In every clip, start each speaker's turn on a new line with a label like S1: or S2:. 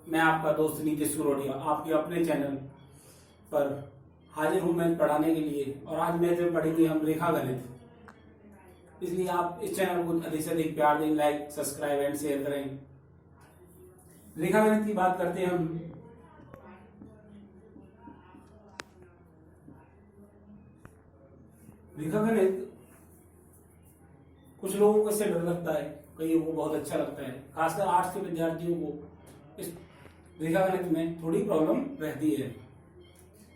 S1: मैं आपका दोस्त नीतीश सुरोडिया आपके अपने चैनल पर हाजिर हूँ मैं पढ़ाने के लिए। और आज मैथ में पढ़ेंगे हम रेखा गणित। इसलिए आप इस चैनल को अधिक से अधिक प्यार दें, लाइक सब्सक्राइब एंड शेयर करें। रेखा गणित की बात करते हैं हम। रेखा गणित कुछ लोगों को इससे डर लगता है, कईयों को बहुत अच्छा लगता है। खासकर आर्ट्स के विद्यार्थियों को इस रेखा गणित में थोड़ी प्रॉब्लम रहती है।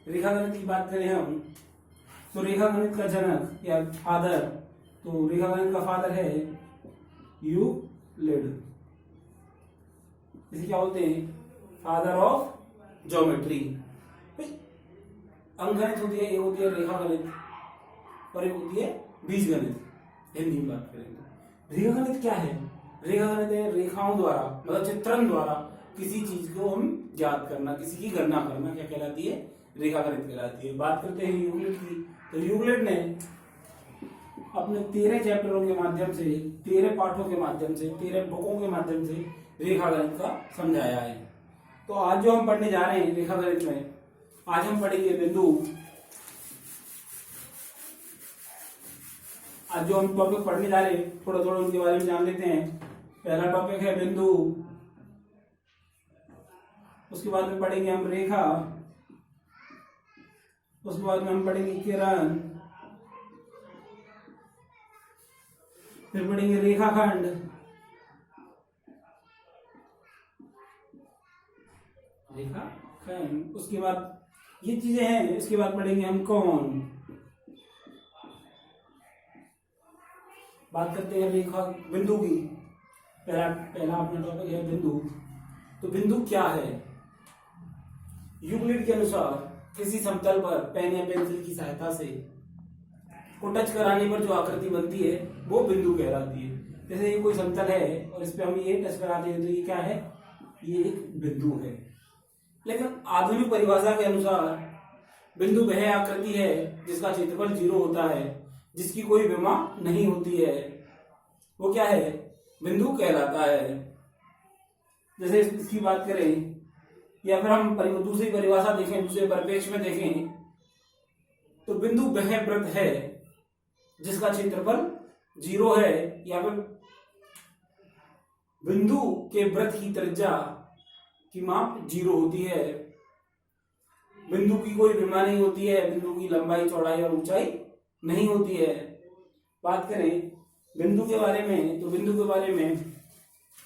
S1: रेखा गणित की बात करें हम तो रेखा गणित का जनक या फादर, तो रेखा गणित का फादर है यूक्लिड। इसे क्या बोलते हैं? Father of geometry. अंकगणित होती है, एक होती है रेखा गणित और एक होती है बीज गणित। हिंदी में बात करें तो रेखा गणित क्या है? रेखा गणित है रेखाओं द्वारा, मतलब चित्रण द्वारा किसी चीज को हम ज्ञात करना, किसी की गणना करना, क्या कहलाती है? रेखा गणित कहलाती है। बात करते हैं यूक्लिड की, तो यूक्लिड ने अपने 13 चैप्टरों के माध्यम से, 13 पाठों के माध्यम से, 13 बुकों के माध्यम से रेखा गणित का समझाया है। तो आज जो हम पढ़ने जा रहे हैं रेखा गणित में, आज हम पढ़ेंगे बिंदु। आज जो हम टॉपिक पढ़ने जा रहे हैं थोड़ा थोड़ा उनके बारे में जान लेते हैं। पहला टॉपिक है बिंदु, उसके बाद में पढ़ेंगे हम रेखा, उसके बाद में हम पढ़ेंगे किरण, फिर पढ़ेंगे रेखाखंड, रेखाखंड, उसके बाद ये चीजें हैं। इसके बाद पढ़ेंगे हम कोण। बात करते हैं रेखा बिंदु की। पहला अपना टॉपिक है बिंदु। तो बिंदु क्या है? यूक्लिड के अनुसार किसी समतल पर पेन या पेंसिल की सहायता से को टच कराने पर जो आकृति बनती है वो बिंदु कहलाती है। जैसे ये कोई समतल है और इस पे हम ये टच कराते हैं तो ये क्या है? ये एक बिंदु है। लेकिन आधुनिक परिभाषा के अनुसार बिंदु वह आकृति है जिसका क्षेत्रफल 0 होता है, जिसकी कोई विमा नहीं होती है, वो क्या है? बिंदु कहलाता है। जैसे इसकी बात करें या फिर हम दूसरी परिभाषा देखें, दूसरे परिप्रेक्ष्य में देखें तो बिंदु वह वृत्त है जिसका क्षेत्रफल 0 है, या फिर बिंदु के वृत्त की त्रिज्या की माप 0 होती है। बिंदु की कोई विमा नहीं होती है, बिंदु की लंबाई चौड़ाई और ऊंचाई नहीं होती है। बात करें बिंदु के बारे में तो बिंदु के बारे में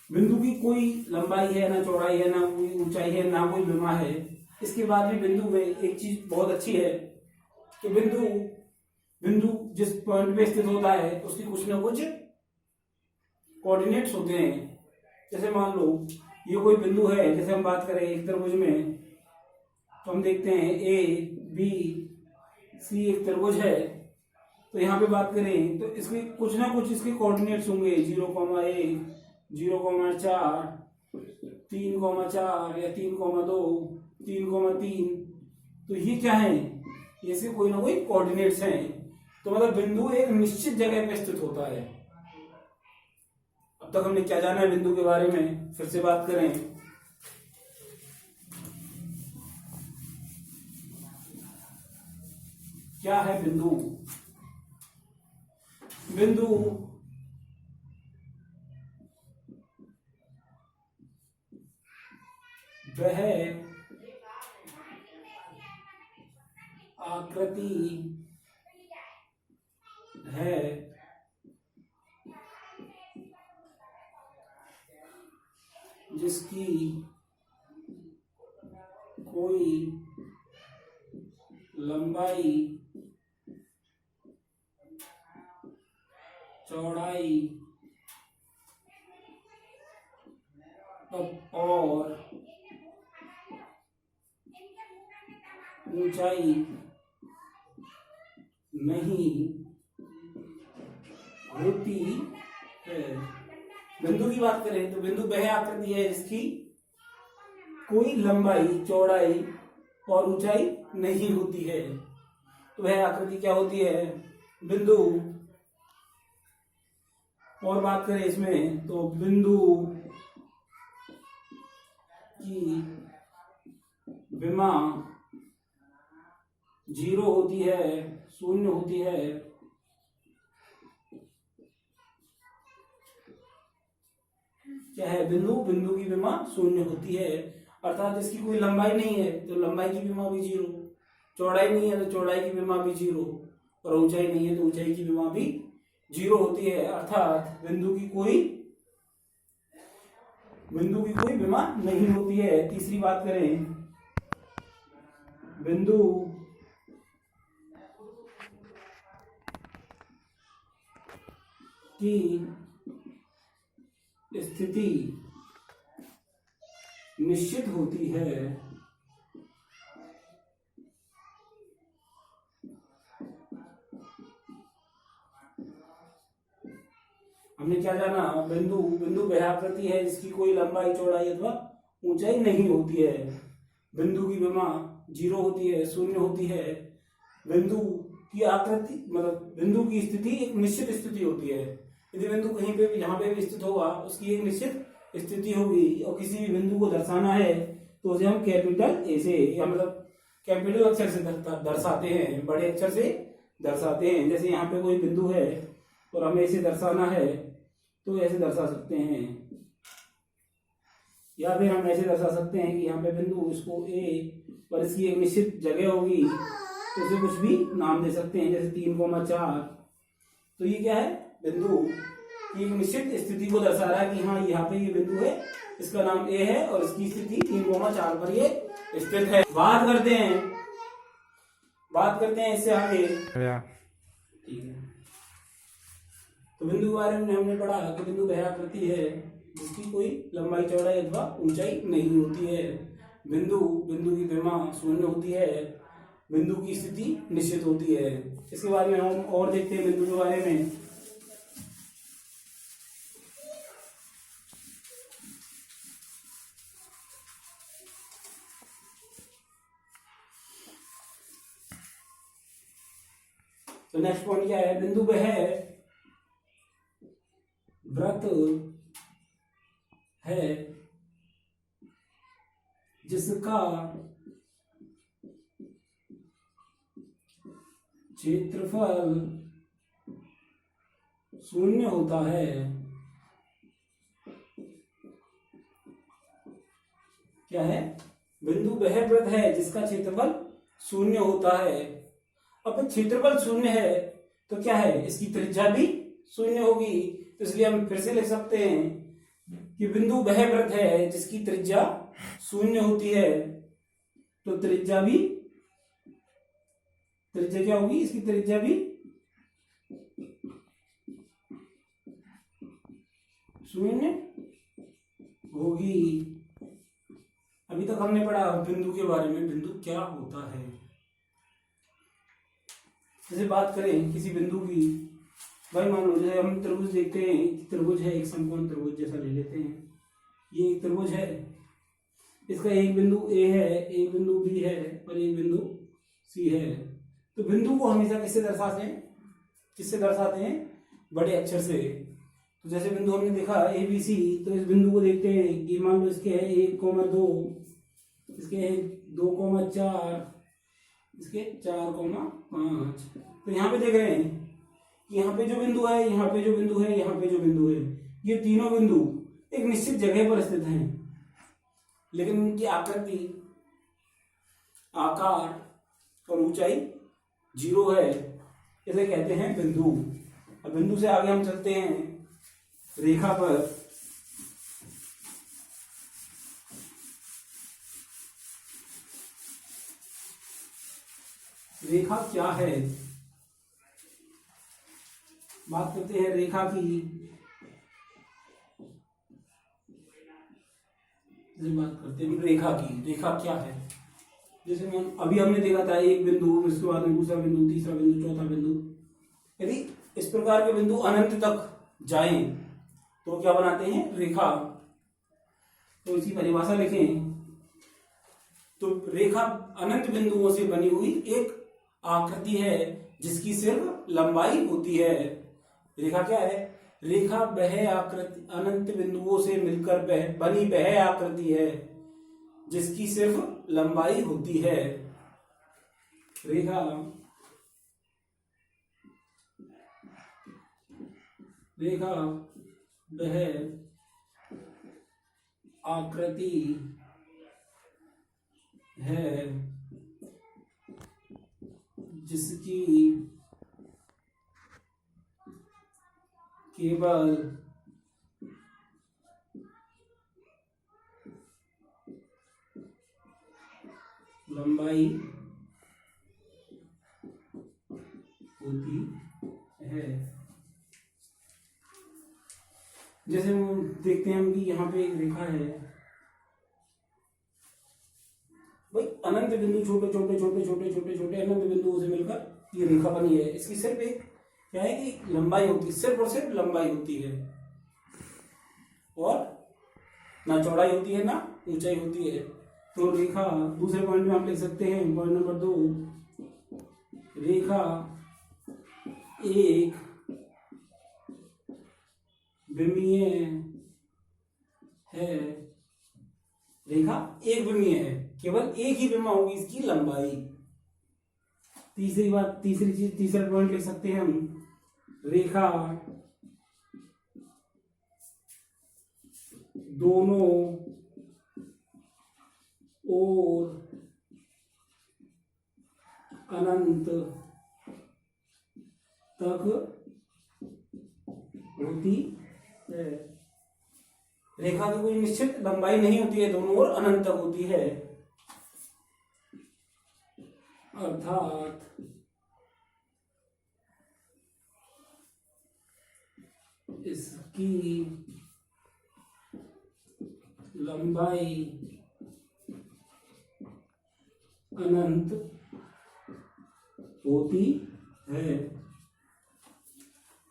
S1: बिंदु की कोई लंबाई है ना, चौड़ाई है ना, कोई ऊंचाई है ना, कोई विमा है। इसके बाद भी बिंदु में एक चीज बहुत अच्छी है कि बिंदु जिस पॉइंट पे स्थित होता है उसकी कुछ ना कुछ कोऑर्डिनेट्स होते हैं। जैसे मान लो ये कोई बिंदु है, जैसे हम बात करें एक त्रिभुज में तो हम देखते हैं ए बी सी एक त्रिभुज है। तो यहाँ पे बात करें तो इसके कुछ ना कुछ इसके कोऑर्डिनेट्स होंगे, 0,1, 0,4, 3,4 या 3,2, 3,3। तो ये क्या है? इसके कोई ना कोई कोऑर्डिनेट्स हैं। तो मतलब बिंदु एक निश्चित जगह पे स्थित होता है। अब तक हमने क्या जाना है बिंदु के बारे में, फिर से बात करें। क्या है बिंदु? बिंदु वह आकृति है जिसकी कोई लंबाई चौड़ाई और ऊंचाई नहीं होती है। बिंदु की बात करें तो बिंदु वह आकृति है जिसकी कोई लंबाई चौड़ाई और ऊंचाई नहीं होती है। तो वह आकृति क्या होती है? बिंदु। और बात करें इसमें तो बिंदु की विमा 0 होती है, शून्य होती है, क्या है? बिंदु की विमा शून्य होती है, अर्थात इसकी कोई लंबाई नहीं है तो लंबाई की विमा भी 0, चौड़ाई नहीं है तो चौड़ाई की विमा भी 0, और ऊंचाई नहीं है तो ऊंचाई की विमा भी 0 होती है, अर्थात बिंदु की कोई विमा नहीं होती है। तीसरी बात करें, बिंदु की स्थिति निश्चित होती है, हमने क्या जाना? बिंदु वृत्ताकृति है जिसकी कोई लंबाई, चौड़ाई अथवा ऊंचाई नहीं होती है। बिंदु की विमा 0 होती है, शून्य होती है। बिंदु की आकृति मतलब बिंदु की स्थिति एक निश्चित स्थिति होती है। यदि बिंदु कहीं पे भी, जहां पे भी स्थित होगा, उसकी एक निश्चित स्थिति होगी, और किसी भी बिंदु को दर्शाना है तो उसे हम कैपिटल ए से, या मतलब कैपिटल अक्षर से दर्शाते हैं, बड़े अक्षर से दर्शाते हैं। जैसे यहाँ पे कोई बिंदु है और हमें इसे दर्शाना है तो ऐसे दर्शा सकते हैं, या फिर हम ऐसे दर्शा सकते हैं कि यहाँ पे बिंदु, इसको ए, पर इसकी एक निश्चित जगह होगी तो इसे कुछ भी नाम दे सकते हैं, जैसे 3,4। तो ये क्या है? बिंदु की एक निश्चित स्थिति को दर्शा रहा है कि हाँ यहाँ पे ये बिंदु है, इसका नाम ए है और इसकी स्थिति 3,4 पर ये स्थित है। बात करते हैं इससे आगे। ठीक है, तो बिंदु के बारे में हमने पढ़ा कि बिंदु वृत्ताकृति है जिसकी कोई लंबाई, चौड़ाई अथवा ऊंचाई नहीं होती है। बिंदु की विमा 0 होती है। बिंदु की स्थिति निश्चित होती है। इसके बारे में हम और देखते हैं बिंदु के बारे में। तो नेक्स्ट पॉइंट क्या है? बिंदु वह वृत्त है जिसका क्षेत्रफल 0 होता है। क्या है? बिंदु वह वृत्त है जिसका क्षेत्रफल 0 होता है। अब क्षेत्रफल 0 है तो क्या है? इसकी त्रिज्या भी 0 होगी। तो इसलिए हम फिर से लिख सकते हैं कि बिंदु वह वृत्त है जिसकी त्रिज्या 0 होती है, तो त्रिज्या क्या होगी? इसकी त्रिज्या भी 0 होगी। अभी तक हमने पढ़ा बिंदु के बारे में, बिंदु क्या होता है। जैसे बात करें किसी बिंदु की, भाई मान लो जैसे हम त्रिभुज देखते हैं, त्रिभुज है, एक समकोण त्रिभुज जैसा ले लेते हैं। ये एक त्रिभुज है, इसका एक बिंदु ए है, एक बिंदु बी है और एक बिंदु सी है। तो बिंदु को हमेशा किससे दर्शाते हैं? बड़े अक्षर से। तो जैसे बिंदु हमने देखा ए बी सी, तो इस बिंदु को देखते हैं कि मान लो इसके है 1,2, इसके है 2,4, इसके 4,5। तो यहाँ पे देख रहे हैं कि यहाँ पे जो बिंदु है, यहाँ पे जो बिंदु है, यहाँ पे जो बिंदु है, ये तीनों बिंदु एक निश्चित जगह पर स्थित हैं, लेकिन उनकी आकृति, आकार और ऊंचाई 0 है। इसे कहते हैं बिंदु। अब बिंदु से आगे हम चलते हैं रेखा पर। रेखा क्या है? बात करते हैं रेखा की। बात करते हैं रेखा की। रेखा क्या है? जैसे अभी हमने देखा था एक बिंदु, उसके बाद में दूसरा बिंदु, तीसरा बिंदु, चौथा बिंदु। यदि इस प्रकार के बिंदु अनंत तक जाएं तो क्या बनाते हैं? रेखा। तो इसकी परिभाषा लिखें तो रेखा अनंत बिंदुओं से बनी हुई एक आकृति है जिसकी सिर्फ लंबाई होती है। रेखा क्या है? रेखा वह आकृति अनंत बिंदुओं से मिलकर बनी वह आकृति है जिसकी सिर्फ लंबाई होती है। रेखा वह आकृति है जिसकी केवल लंबाई होती है। जैसे हम देखते हैं कि यहाँ पे एक रेखा है भाई, अनंत बिंदु छोटे छोटे छोटे छोटे छोटे छोटे अनंत बिंदुओं से मिलकर ये रेखा बनी है। इसकी सिर्फ एक क्या है कि लंबाई होती है, सिर्फ और सिर्फ लंबाई होती है, और ना चौड़ाई होती है ना ऊंचाई होती है। तो रेखा दूसरे पॉइंट में आप लिख सकते हैं, पॉइंट नंबर 2, रेखा एक विमीय है। रेखा एक विमीय है, केवल एक ही विमा होगी इसकी लंबाई। तीसरी बात, तीसरी चीज, तीसरा पॉइंट लिख सकते हैं हम, रेखा दोनों ओर अनंत तक होती है। रेखा की कोई निश्चित लंबाई नहीं होती है, दोनों ओर अनंत तक होती है, अर्थात इसकी लंबाई अनंत होती है।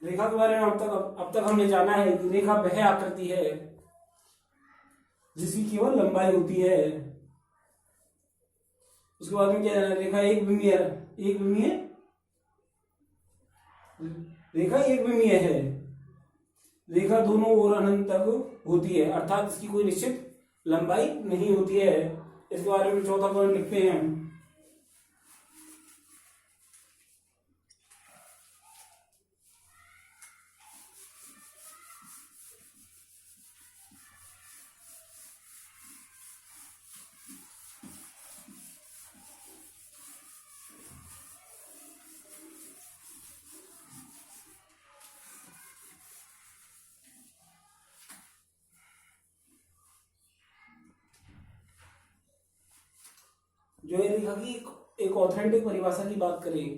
S1: रेखा के बारे में अब तक हमने जाना है कि रेखा वह आकृति है जिसकी केवल लंबाई होती है। उसके बाद में क्या जाना है, रेखा एक विमीय रेखा एक विमीय है, रेखा दोनों ओर अनंत तक होती है, अर्थात इसकी कोई निश्चित लंबाई नहीं होती है। इसके बारे में चौथा पॉइंट लिखते हैं, जो है रेखा की एक ऑथेंटिक परिभाषा की बात करें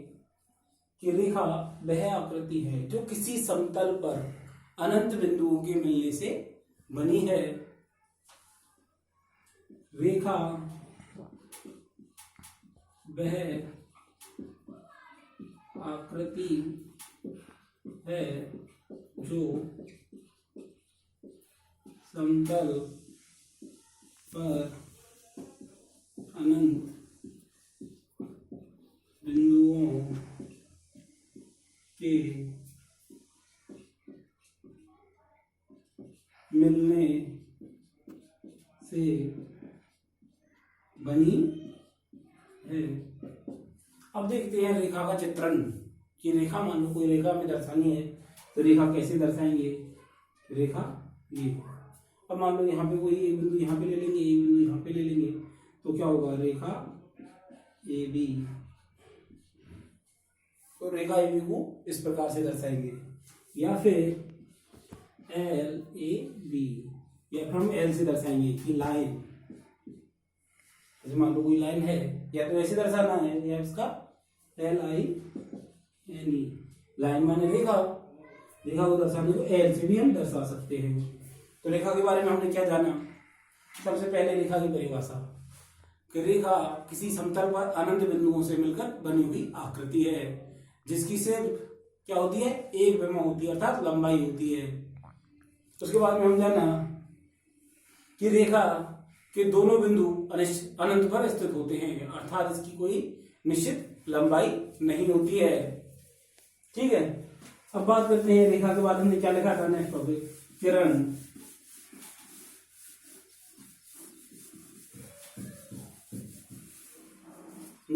S1: कि रेखा वह आकृति है जो किसी समतल पर अनंत बिंदुओं के मिलने से बनी है। रेखा वह आकृति है जो समतल पर अनंत बिंदुओं के मिलने से बनी है। अब देखते हैं रेखा का चित्रण कि रेखा, मान लो कोई रेखा में दर्शानी है तो रेखा कैसे दर्शाएंगे। रेखा ये, अब मान लो यहाँ पे कोई एक बिंदु यहाँ पे ले लेंगे, एक बिंदु यहाँ पे ले लेंगे, तो क्या होगा, रेखा ए बी। तो रेखा ए बी को इस प्रकार से दर्शाएंगे, या फिर एल ए बी, या फिर हम एल से दर्शाएंगे कि लाइन। मान लो कोई लाइन है, या तो ऐसे दर्शाना है, या इसका L I N E, line माने रेखा, रेखा को दर्शाने को एल से भी हम दर्शा सकते हैं। तो रेखा के बारे में हमने क्या जाना, सबसे पहले रेखा की परिभाषा कि रेखा किसी समतल पर अनंत बिंदुओं से मिलकर बनी हुई आकृति है जिसकी सिर्फ क्या होती है, एक विमा होती है, अर्थात लंबाई होती है। उसके बाद में हम जाना कि रेखा के दोनों बिंदु अनंत पर स्थित होते हैं, अर्थात इसकी कोई निश्चित लंबाई नहीं होती है। ठीक है, अब बात करते हैं रेखा के बाद हमने क्या लिखा था, नेक्स्ट टॉपिक, किरण।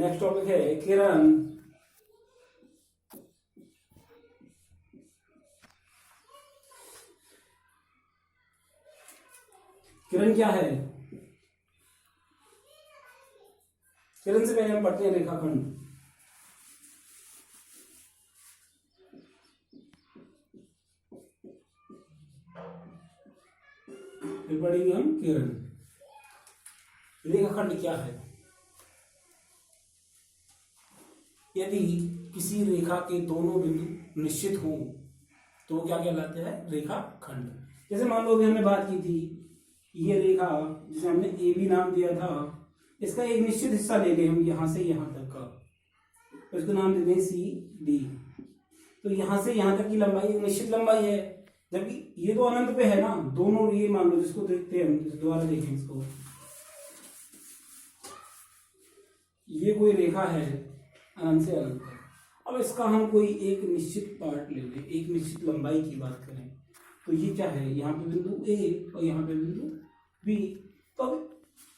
S1: नेक्स्ट टॉपिक है किरण। किरण क्या है? किरण से पहले हम पढ़ते हैं रेखाखंड। फिर पढ़ेंगे हम किरण। रेखाखंड क्या है? यदि किसी रेखा के दोनों बिंदु निश्चित हों तो वो क्या कहलाते हैं? रेखाखंड। जैसे मान लो अभी हमने बात की थी, ये रेखा जिसे हमने ए बी नाम दिया था, इसका एक निश्चित हिस्सा ले लें हम यहां से यहां तक का, तो इसको नाम देते हैं सी डी। तो यहां से यहां तक की लंबाई एक निश्चित लंबाई है, जबकि ये तो अनंत पे है ना। दोनों ये मान लो, जिसको देखते हैं हम, दोबारा देखें इसको, ये कोई रेखा है अनंत से अनंत तक। अब इसका हम कोई एक निश्चित पार्ट ले लें, एक निश्चित लंबाई की बात करें, तो ये क्या है? यहाँ पे बिंदु ए और यहाँ पे बिंदु बी। तो अब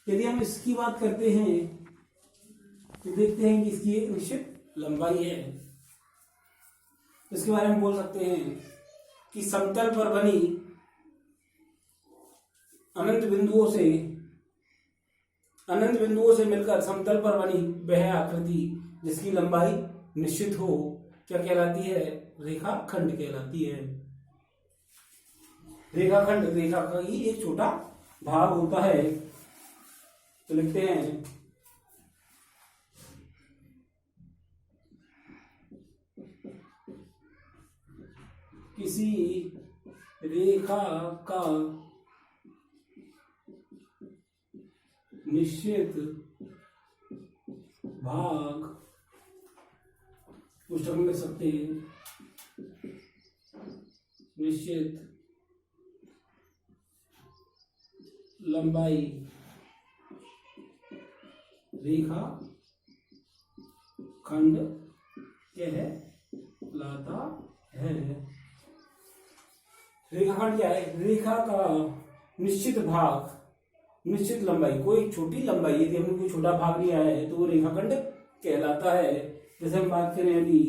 S1: यदि हम इसकी बात करते हैं तो देखते हैं कि इसकी एक निश्चित लंबाई है। इसके बारे में बोल सकते हैं कि समतल पर बनी अनंत बिंदुओं से मिलकर समतल पर बनी वह आकृति जिसकी लंबाई निश्चित हो क्या कहलाती है? रेखाखंड कहलाती है। रेखाखंड रेखा का ही एक छोटा भाग होता है। तो लिखते हैं किसी रेखा का निश्चित भाग, पुस्तक में लिख सकते हैं निश्चित लंबाई रेखा खंड कहलाता है। रेखाखंड क्या है? रेखा का निश्चित भाग, निश्चित लंबाई, कोई छोटी लंबाई, यदि हमने कोई छोटा भाग लिया है तो वो रेखाखंड कहलाता है। जैसे हम बात करें अभी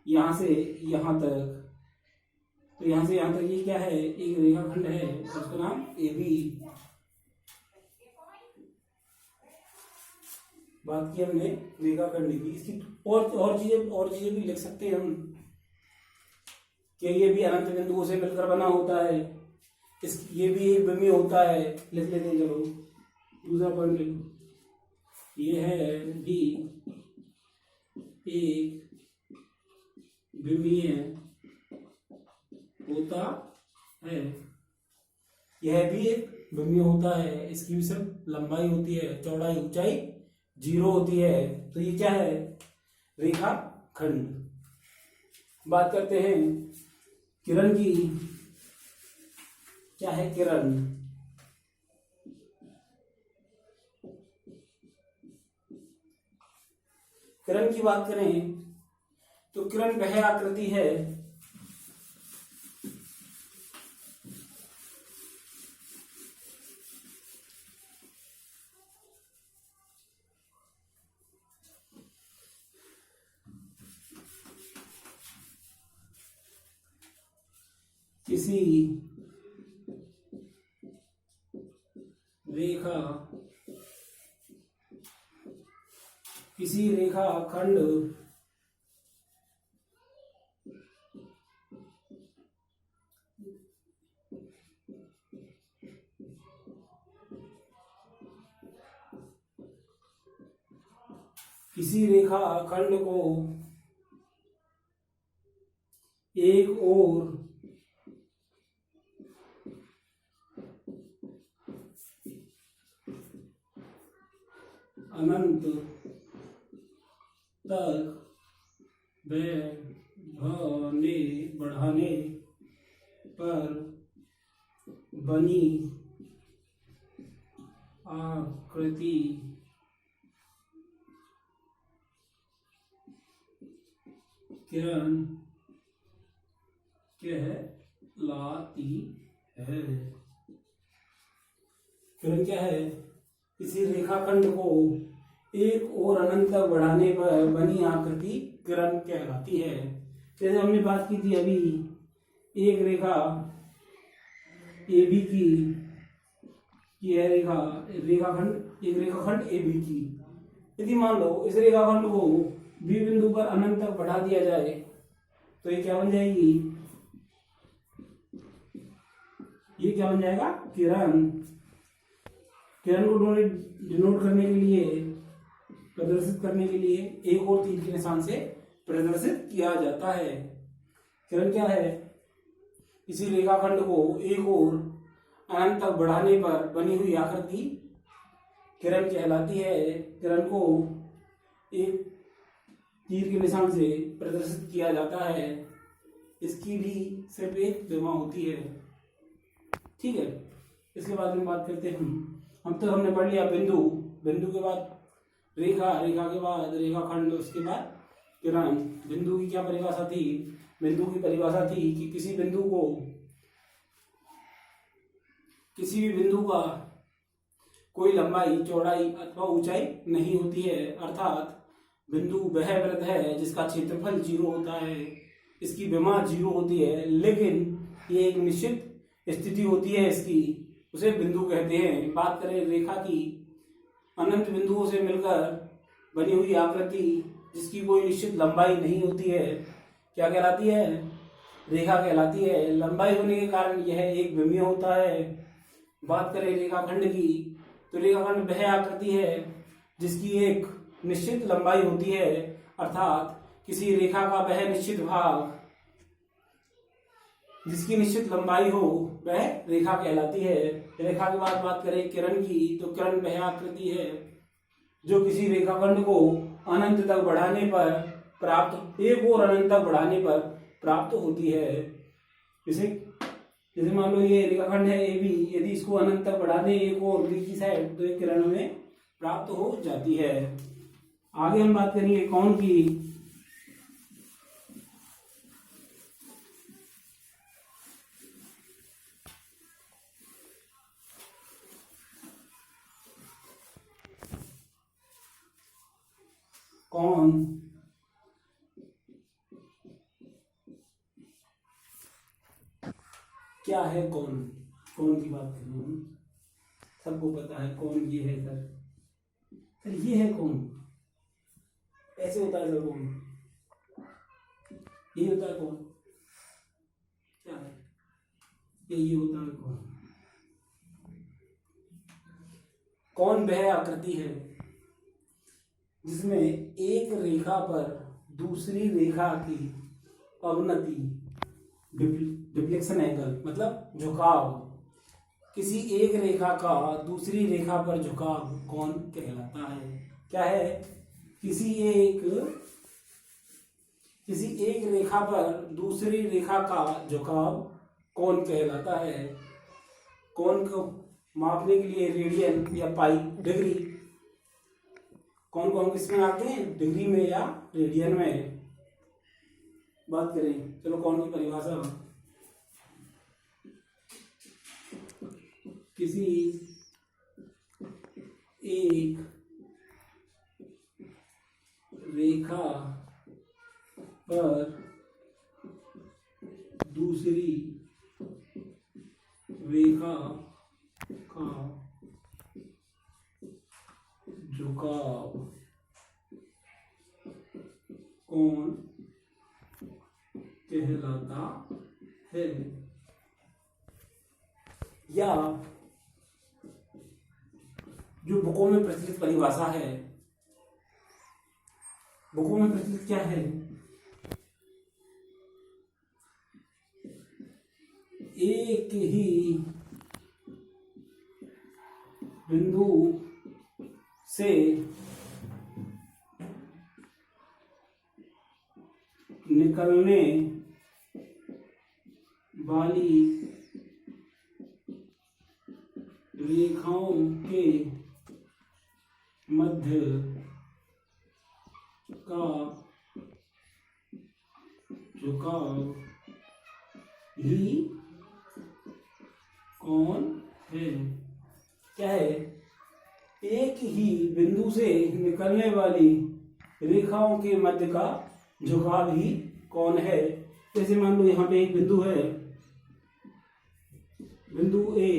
S1: यहां से यहां तक, तो यहां से यहां तक ये क्या है? एक रेखाखंड है, उसका नाम ए बी। बात की हमने रेखाखंड की। इसकी और चीजें भी लिख सकते हैं हम कि ये भी अनंत बिंदुओं से मिलकर बना होता है। ये भी एक बिंदु होता है, लिख लेते हैं। चलो दूसरा पॉइंट लिखो, ये है भी एक बिंदु होता है। यह भी एक बिंदु होता है, इसकी भी सिर्फ लंबाई होती है, चौड़ाई ऊंचाई 0 होती है। तो ये क्या है? रेखाखंड। बात करते हैं किरण की। क्या है किरण? किरण की बात करें तो किरण वह आकृति है किसी रेखाखंड को एक ओर अनंत तक बढ़ाने पर बनी आकृति किरण कहलाती है। किरण क्या है? किसी रेखाखंड को एक और अनंत तक बढ़ाने पर बनी आकृति किरण कहलाती है। जैसे हमने बात की थी अभी, एक रेखा AB की यह रेखाखंड एक रेखाखंड AB की, यदि मान लो इस रेखाखंड को B बिंदु पर अनंत तक बढ़ा दिया जाए तो ये क्या बन जाएगी, ये क्या बन जाएगा, किरण। किरण को डिनोट करने के लिए, प्रदर्शित करने के लिए एक और तीर के निशान से प्रदर्शित किया जाता है। किरण क्या है, इसी रेखाखंड को एक और अनंत तक बढ़ाने पर बनी हुई आकृति किरण कहलाती है। किरण को एक तीर के निशान से प्रदर्शित किया जाता है। इसकी भी सिर्फ एक विमा होती है। ठीक है, इसके बाद में बात करते हैं हम तो हमने पढ़ लिया बिंदु, बिंदु के बाद रेखा, रेखा के बाद रेखाखंड, उसके बाद किरण। बिंदु की क्या परिभाषा थी, बिंदु की परिभाषा थी कि किसी भी बिंदु का कोई लंबाई, चौड़ाई अथवा ऊंचाई नहीं होती है, अर्थात बिंदु वह वृत्त है जिसका क्षेत्रफल 0 होता है, इसकी विमा 0 होती है, लेकिन ये एक निश्चित स्थिति होती है इसकी, उसे बिंदु कहते हैं। बात करें रेखा की, अनंत बिंदुओं से मिलकर बनी हुई आकृति जिसकी कोई निश्चित लंबाई नहीं होती है, क्या कहलाती है, रेखा कहलाती है। लंबाई होने के कारण यह एक विमीय होता है। बात करें रेखाखंड की, तो रेखाखंड वह आकृति है जिसकी एक निश्चित लंबाई होती है, अर्थात किसी रेखा का वह निश्चित भाग जिसकी निश्चित लंबाई हो वह रेखा कहलाती है। रेखा के बाद बात करें किरण की, तो किरण वह आकृति है जो किसी रेखाखंड को अनंत तक बढ़ाने पर प्राप्त, एक और अनंत तक बढ़ाने पर प्राप्त होती है। जैसे मान लो ये रेखाखंड है AB, यदि इसको अनंत तक बढ़ा दें एक और B की साइड, तो एक किरण में प्राप्त हो जाती है। आगे हम बात करेंगे कौन की, कौन क्या है, कौन की बात कर रहे हैं हम, सबको पता है कौन ये है सर ये है कौन, ऐसे होता है सर कौन, ये होता है कौन, क्या है ये होता है कौन। कौन वह आकृति है जिसमें एक रेखा पर दूसरी रेखा की अवनति, डिफ्लेक्शन एंगल मतलब झुकाव, किसी एक रेखा का दूसरी रेखा पर झुकाव कौन कहलाता है। क्या है, किसी एक रेखा पर दूसरी रेखा का झुकाव कौन कहलाता है। कौन को मापने के लिए रेडियन या पाई, डिग्री, कौन किसमें आते हैं, डिग्री में या रेडियन में। बात करें चलो कौन की परिभाषा, किसी एक रेखा पर दूसरी रेखा का झुकाव कौन कहलाता है। या जो बुकों में प्रचलित परिभाषा है, बुकों में प्रचलित क्या है, एक ही बिंदु से निकलने वाली रेखाओं के मध्य का झुकाव ही कौन है। क्या है, एक ही बिंदु से निकलने वाली रेखाओं के मध्य का झुकाव ही कौन है। जैसे मान लो यहाँ पे एक बिंदु है, बिंदु ए,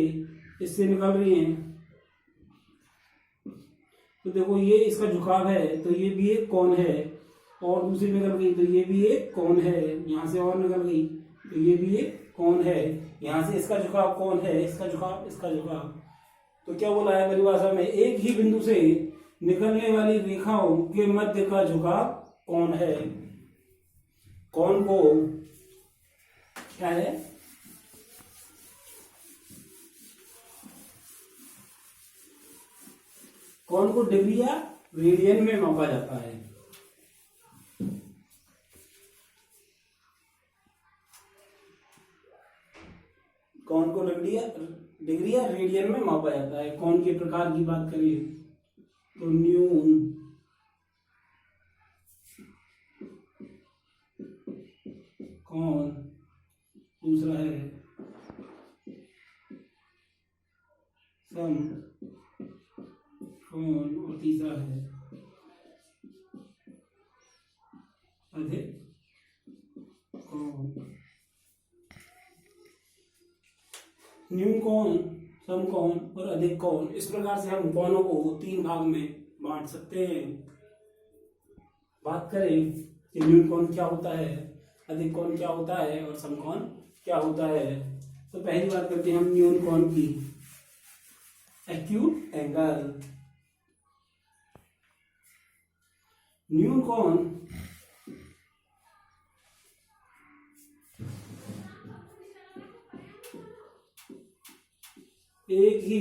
S1: इससे निकल रही है, तो देखो ये इसका झुकाव है, तो ये भी एक कोण है। और दूसरी निकल गई तो ये भी एक कोण है, यहाँ से और निकल गई तो ये भी एक कोण है, यहाँ से इसका झुकाव कौन है, इसका झुकाव, इसका झुकाव। तो क्या बोला है परिभाषा में, एक ही बिंदु से निकलने वाली रेखाओं के मध्य का झुकाव कौन है। कौन को क्या है, कौन को डिग्री या रेडियन में मापा जाता है। कौन को डिग्री या रेडियन में मापा जाता है। कौन के प्रकार की बात करें तो न्यून, कौन, दूसरा है सम कौन, और तीसरा है अधिक कौन। न्यून कौन, सम कौन और अधिक कौन, इस प्रकार से हम कौनों को 3 भाग में बांट सकते हैं। बात करें कि न्यून कौन क्या होता है, अधिक कौन क्या होता है और सम कौन क्या होता है। तो पहली बात करते हैं हम न्यून कौन की। एक्यूट एंगल, न्यून कौन एक ही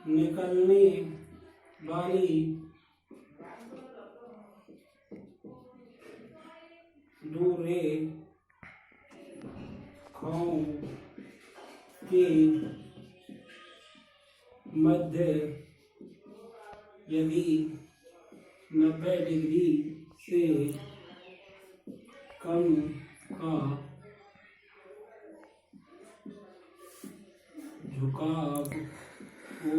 S1: निकलने वाली दो रेखाओं के मध्य यदि 90 डिग्री से कम का झुकाव हो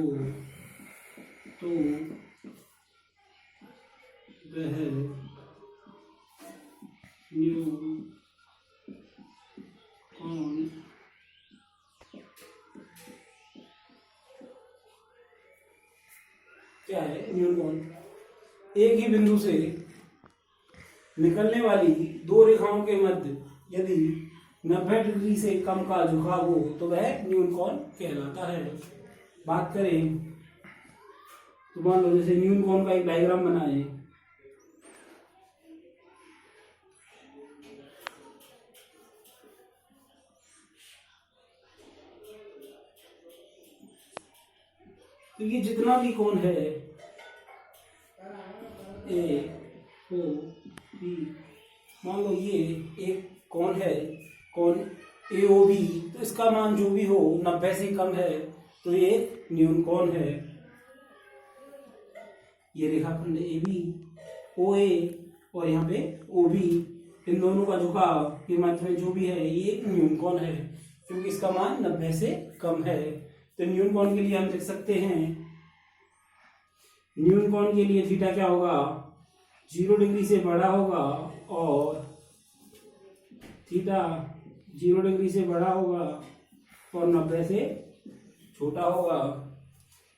S1: तो वह न्यून कौन क्या है। न्यून कौन एक ही बिंदु से निकलने वाली दो रेखाओं के मध्य यदि 90 डिग्री से कम का झुकाव हो तो वह न्यून कोण कहलाता है। बात करें तो मान लो जैसे न्यून कोण का एक डायग्राम बनाए, तो ये जितना भी कोण है ए ओ बी, मान लो ये एक कोण है, कोण ए ओ बी, तो इसका मान जो भी हो 90 से कम है तो ये न्यून कोण है। ये रेखाखंड ए बी ओ ए और यहाँ पे ओ बी, इन दोनों का झुकाव ये मध्य में जो भी है ये एक न्यून कोण है क्योंकि इसका मान 90 से कम है। तो न्यून कोण के लिए हम लिख सकते हैं, न्यून कोण के लिए थीटा क्या होगा, 0 डिग्री से बड़ा होगा और थीटा 0 डिग्री से बड़ा होगा और 90 से छोटा होगा।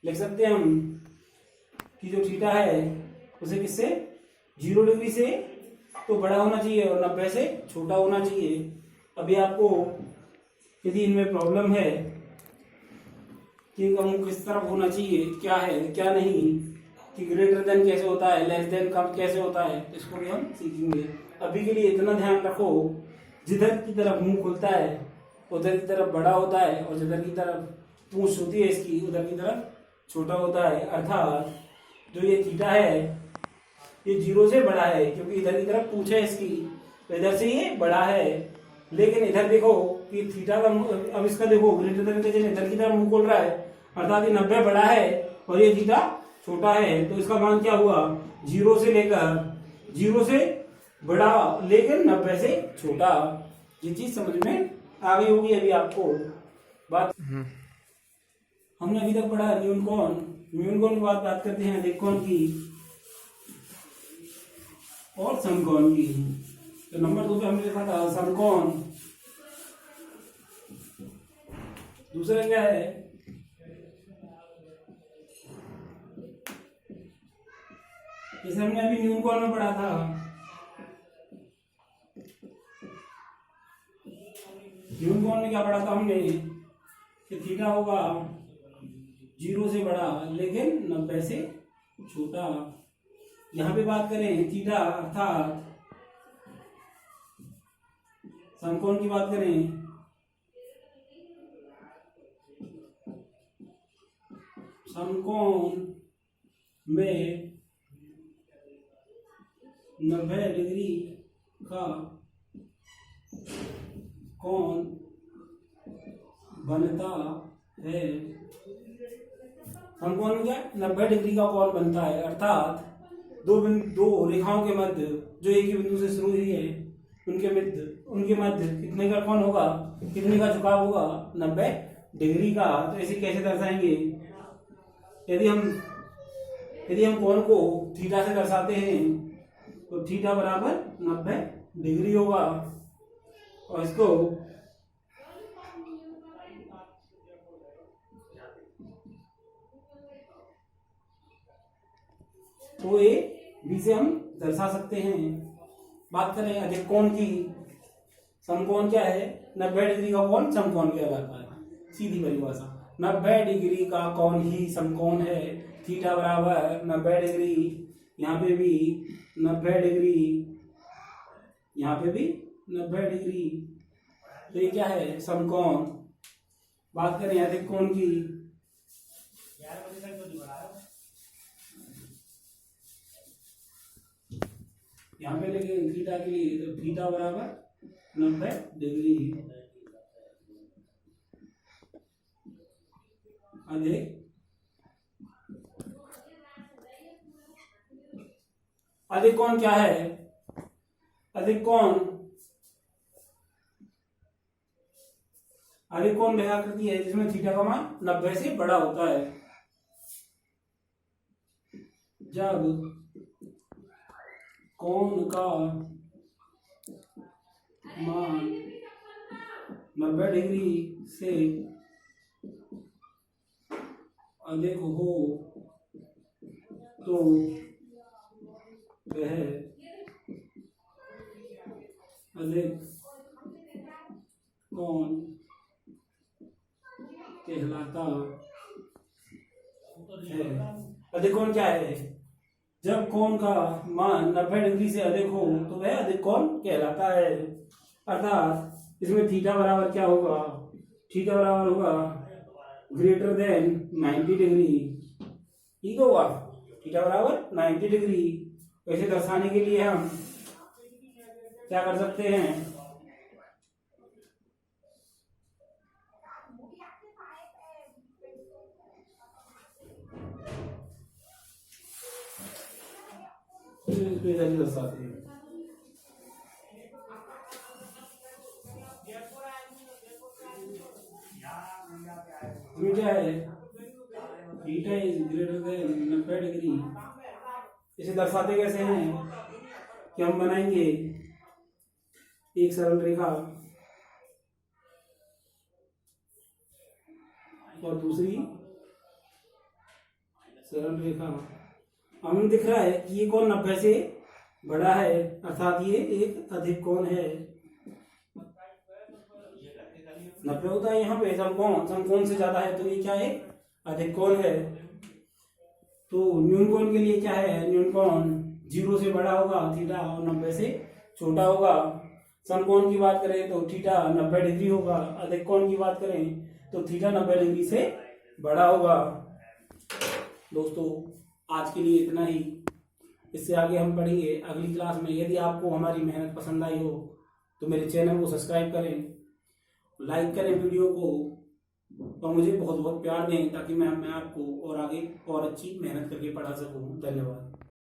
S1: लिख सकते हैं हम कि जो थीटा है उसे किससे 0 डिग्री से तो बड़ा होना चाहिए और 90 से छोटा होना चाहिए। अभी आपको यदि इनमें प्रॉब्लम है कि इनका मुख किस तरफ होना चाहिए, क्या है क्या नहीं, कि ग्रेटर देन कैसे होता है, लेस देन कम कैसे होता है, इसको भी हम सीखेंगे। अभी के लिए इतना ध्यान रखो, जिधर की तरफ मुंह खुलता है उधर की तरफ बड़ा होता है और जिधर की तरफ पूंछ होती है इसकी उधर की तरफ छोटा होता है। अर्थात जो ये थीटा है ये 0 से बड़ा है क्योंकि इधर की तरफ पूंछ है इसकी, तो इधर से ये बड़ा है। लेकिन इधर देखो कि थीटा का, अब इसका देखो ग्रेटर देन के इधर की तरफ मुंह खोल रहा है, अर्थात ये 90 बड़ा है और ये थीटा छोटा है, तो इसका मान क्या हुआ 0 से लेकर 0 से बड़ा लेकिन 90 से छोटा। ये चीज समझ में आ गई होगी अभी आपको बात। हमने अभी तक पढ़ा न्यून कोण। न्यून कोण की बात करते हैं अधिक कोण की और समकोण की। तो नंबर 2 पे हमने लिखा था समकोण। दूसरा क्या है, जैसे हमने अभी न्यून कोण में पढ़ा था, न्यून कोण में क्या पढ़ा था हमने कि थीटा होगा 0 से बड़ा लेकिन 90 से छोटा। यहां पे बात करें थीटा अर्थात समकोण की बात करें, समकोण में 90 डिग्री का कोण बनता है। समकोण में क्या 90 डिग्री का कोण बनता है, अर्थात दो रेखाओं के मध्य जो एक ही बिंदु से शुरू हुई है उनके मध्य कितने का कोण होगा, कितने का झुकाव होगा, 90 डिग्री का। तो ऐसे कैसे दर्शाएंगे, यदि हम कोण को थीटा से दर्शाते हैं तो थीटा बराबर 90 डिग्री होगा। और इसको तो ए बी से हम दर्शा सकते हैं। बात करें अधिक कोण की, समकोण क्या है, 90 डिग्री का कोण समकोण कहलाता है। सीधी परिभाषा, 90 डिग्री का कोण ही समकोण है। थीटा बराबर 90 डिग्री, यहाँ पे भी 90 डिग्री, यहाँ पे भी 90 डिग्री। तो ये क्या है, समकोण। बात करें अधिक कोण की, यहाँ पे लेके थीटा के लिए, तो थीटा बराबर 90 डिग्री अधिक अधिक कोण क्या है, अधिक कोण रेखाकृति है जिसमें थीटा का मान 90 से बड़ा होता है। जब कोण का मान 90 डिग्री से अधिक हो तो वह अधिक कोण कहलाता है। अधिक कोण क्या है, जब कोण का मान 90 डिग्री से अधिक हो तो वह अधिक कोण कहलाता है। अर्थात इसमें थीटा बराबर क्या होगा, थीटा बराबर होगा ग्रेटर देन 90 डिग्री। ठीक होगा, थीटा बराबर 90 डिग्री। ऐसे दर्शाने के लिए हम क्या कर सकते हैं, दर्शाते हैं। क्या है, theta is greater than 90 degree. इसे दर्शाते कैसे हैं कि हम बनाएंगे एक सरल रेखा और दूसरी सरल रेखा। हमें दिख रहा है कि ये कोण 90 से बड़ा है, अर्थात ये एक अधिक कोण है। 90 होता है यहाँ पे समकोण से ज्यादा है, तो ये क्या है, अधिक कोण है। तो न्यून कोण के लिए क्या है, न्यून कोण 0 से बड़ा होगा थीटा और 90 से छोटा होगा। समकोण की बात करें तो थीटा 90 डिग्री होगा। अधिक कोण की बात करें तो थीटा 90 डिग्री से बड़ा होगा। दोस्तों आज के लिए इतना ही, इससे आगे हम पढ़ेंगे अगली क्लास में। यदि आपको हमारी मेहनत पसंद आई हो तो मेरे चैनल को सब्सक्राइब करें, लाइक करें वीडियो को और मुझे बहुत बहुत प्यार दें ताकि मैं आपको और आगे और अच्छी मेहनत करके पढ़ा सकूं। धन्यवाद।